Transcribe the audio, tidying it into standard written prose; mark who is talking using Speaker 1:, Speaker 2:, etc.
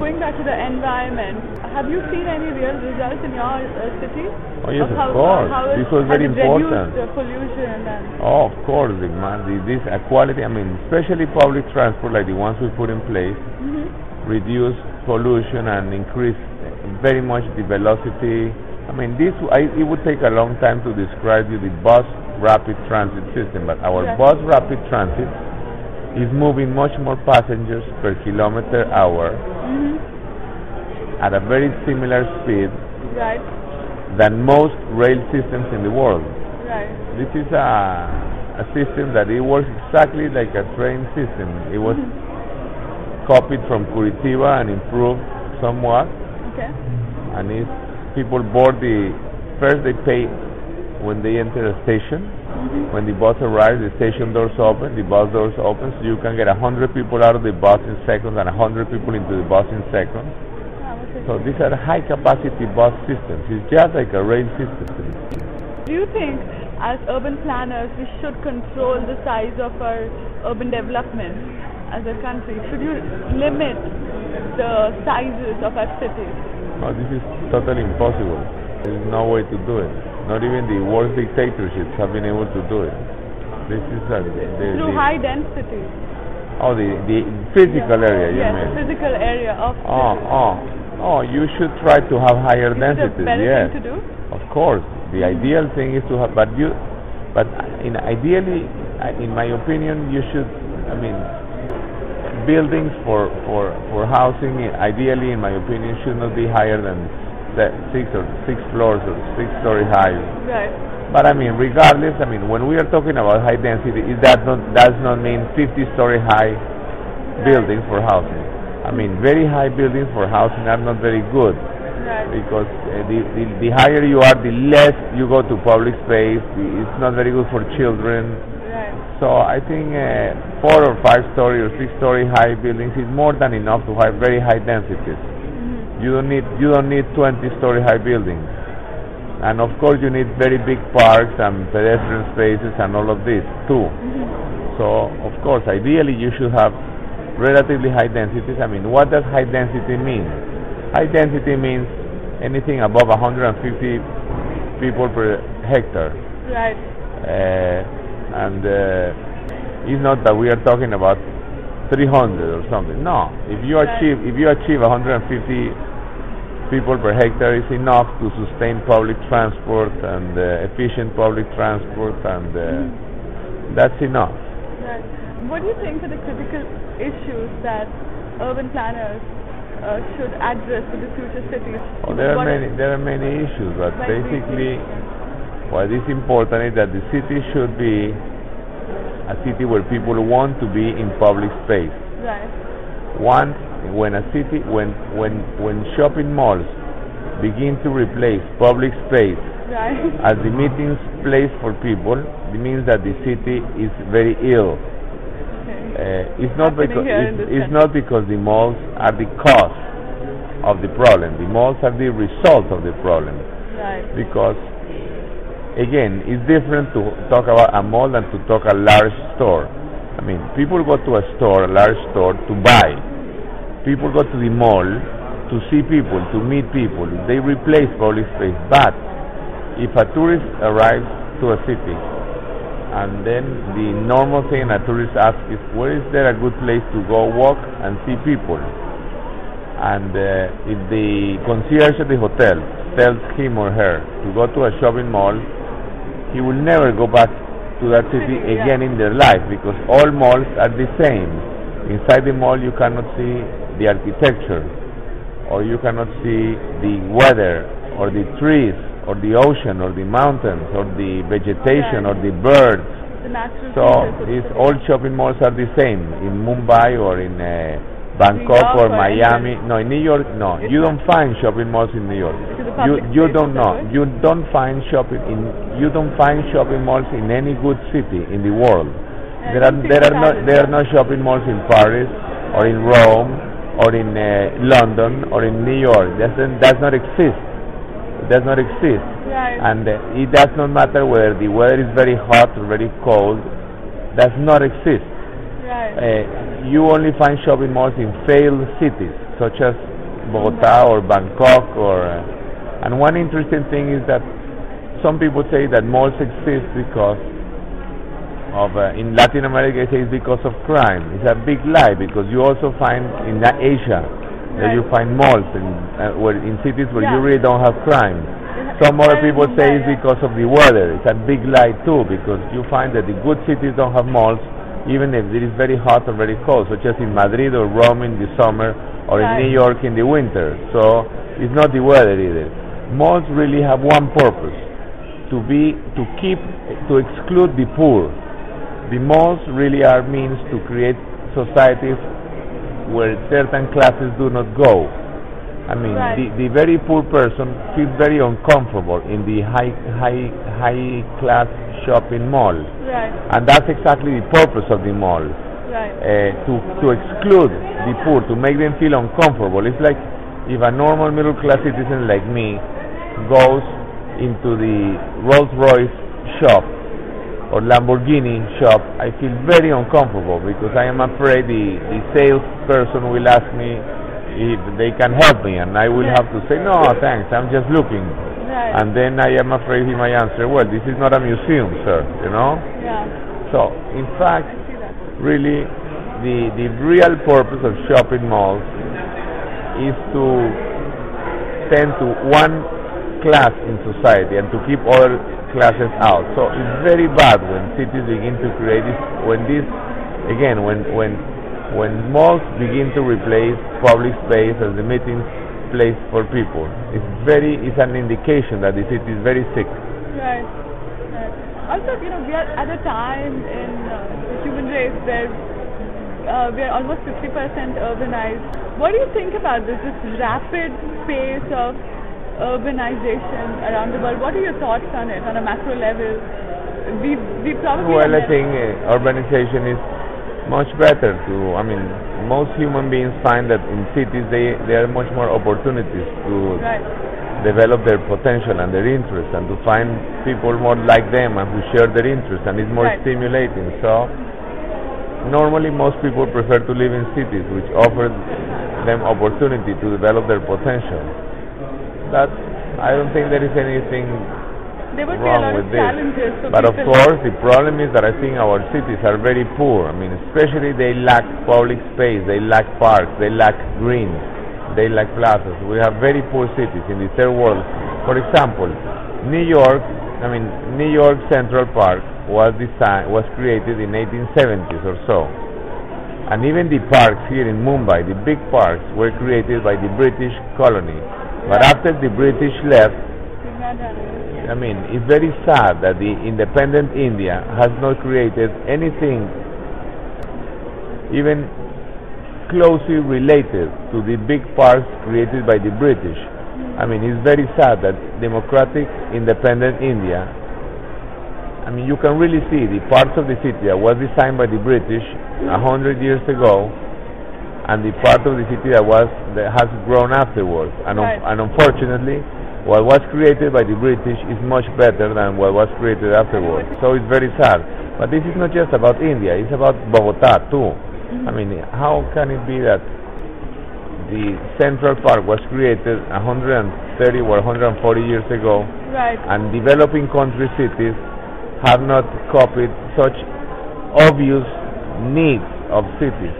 Speaker 1: going back to the environment, have you seen any real results in your city?
Speaker 2: Oh yes, of course. This was very important.
Speaker 1: Reduced pollution and...
Speaker 2: Oh, of course. This quality, I mean, especially public transport like the ones we put in place, reduce pollution and increase very much the velocity. I mean, it would take a long time to describe you the bus rapid transit system, but our bus rapid transit is moving much more passengers per kilometer hour at a very similar speed than most rail systems in the world. This is a system that it works exactly like a train system. It was copied from Curitiba and improved somewhat. And people board first they pay when they enter a station. When the bus arrives, the station doors open, the bus doors open, so you can get 100 people out of the bus in seconds and 100 people into the bus in seconds. So these are high capacity bus systems. It's just like a rail system.
Speaker 1: Do you think as urban planners we should control the size of our urban development as a country? Should you limit the sizes of our cities?
Speaker 2: No, this is totally impossible. There is no way to do it. Not even the worst dictatorships have been able to do it. This is
Speaker 1: through high density.
Speaker 2: Oh, the physical area, you mean?
Speaker 1: Yes, the physical area of cities.
Speaker 2: Oh, you should try to have higher densities.
Speaker 1: Yes. Thing to do?
Speaker 2: Of course. The ideal thing is to have, ideally, in my opinion, you should, buildings for housing, ideally, in my opinion, should not be higher than 6 floors or 6-story high. But regardless, when we are talking about high density, does not mean 50-story high buildings for housing. Very high buildings for housing are not very good because the higher you are, the less you go to public space. It's not very good for children. So I think 4 or 5-story or 6-story high buildings is more than enough to have very high densities. You don't need 20-story high buildings, and of course you need very big parks and pedestrian spaces and all of this too. So of course, ideally you should have relatively high densities. What does high density mean? High density means anything above 150 people per hectare. And it's not that we are talking about 300 or something. No, if you achieve 150 people per hectare, is enough to sustain public transport and efficient public transport, and that's enough.
Speaker 1: What do you think are the critical issues that urban planners should address for the future cities?
Speaker 2: There are many issues, but basically, what is important is that the city should be a city where people want to be in public space. When shopping malls begin to replace public space as the meeting place for people, it means that the city is very ill. It's not because the malls are the cause of the problem. The malls are the result of the problem. Because again, it's different to talk about a mall than to talk a large store. People go to a large store to buy. People go to the mall to see people, to meet people. They replace public space. But if a tourist arrives to a city, and then the normal thing a tourist asks is, where is there a good place to go walk and see people? And if the concierge at the hotel tells him or her to go to a shopping mall, he will never go back to that city again in their life, because all malls are the same. Inside the mall you cannot see the architecture, or you cannot see the weather, or the trees, or the ocean, or the mountains, or the vegetation, or the birds. So all shopping malls are the same in Mumbai or in Bangkok or Miami. No, in New York, no. You don't find shopping malls in New York. You don't know. You don't find shopping malls in any good city in the world. There are no shopping malls in Paris or in Rome or in London or in New York. That does not exist. It does not exist. And it does not matter whether the weather is very hot or very cold. Does not exist. You only find shopping malls in failed cities, such as Bogota or Bangkok and one interesting thing is that some people say that malls exist because of in Latin America they say it's because of crime. It's a big lie because you also find in Asia that you find malls in cities where you really don't have crime. Some other people say it's because of the weather. It's a big lie too because you find that the good cities don't have malls even if it is very hot or very cold, such as in Madrid or Rome in the summer or in New York in the winter. So it's not the weather either. Malls really have one purpose, to exclude the poor. The malls really are means to create societies where certain classes do not go. I mean, the very poor person feels very uncomfortable in the high class shopping mall, and that's exactly the purpose of the mall, to exclude the poor, to make them feel uncomfortable. It's like if a normal middle class citizen like me goes into the Rolls-Royce shop or Lamborghini shop, I feel very uncomfortable because I am afraid the salesperson will ask me if they can help me, and I will have to say, no, thanks, I'm just looking. And then I am afraid he might answer, well, this is not a museum, sir, you know? So, in fact, really, the real purpose of shopping malls is to tend to one class in society and to keep other classes out. So it's very bad when cities begin to create this, when malls begin to replace public space as the meeting place for people. It's an indication that the city is very sick.
Speaker 1: Also, we are at a time in the human race where we are almost 50% urbanized. What do you think about this rapid pace of urbanization around the world? What are your thoughts on it on a macro level? We probably...
Speaker 2: Well, I think urbanization is much better most human beings find that in cities there are much more opportunities to develop their potential and their interests and to find people more like them and who share their interests, and it's more stimulating. So normally most people prefer to live in cities which offer them opportunity to develop their potential. I don't think there is anything wrong with this. But of course, the problem is that I think our cities are very poor. Especially they lack public space, they lack parks, they lack greens, they lack plazas. We have very poor cities in the third world. For example, New York Central Park was created in 1870s or so. And even the parks here in Mumbai, the big parks, were created by the British colony. But after the British left, it's very sad that the independent India has not created anything even closely related to the big parks created by the British. It's very sad that democratic independent India, you can really see the parts of the city that was designed by the British 100 years ago and the part of the city that has grown afterwards. And unfortunately, what was created by the British is much better than what was created afterwards. So it's very sad. But this is not just about India, it's about Bogota too. How can it be that the Central Park was created 130 or 140 years ago, and developing country cities have not copied such obvious needs of cities?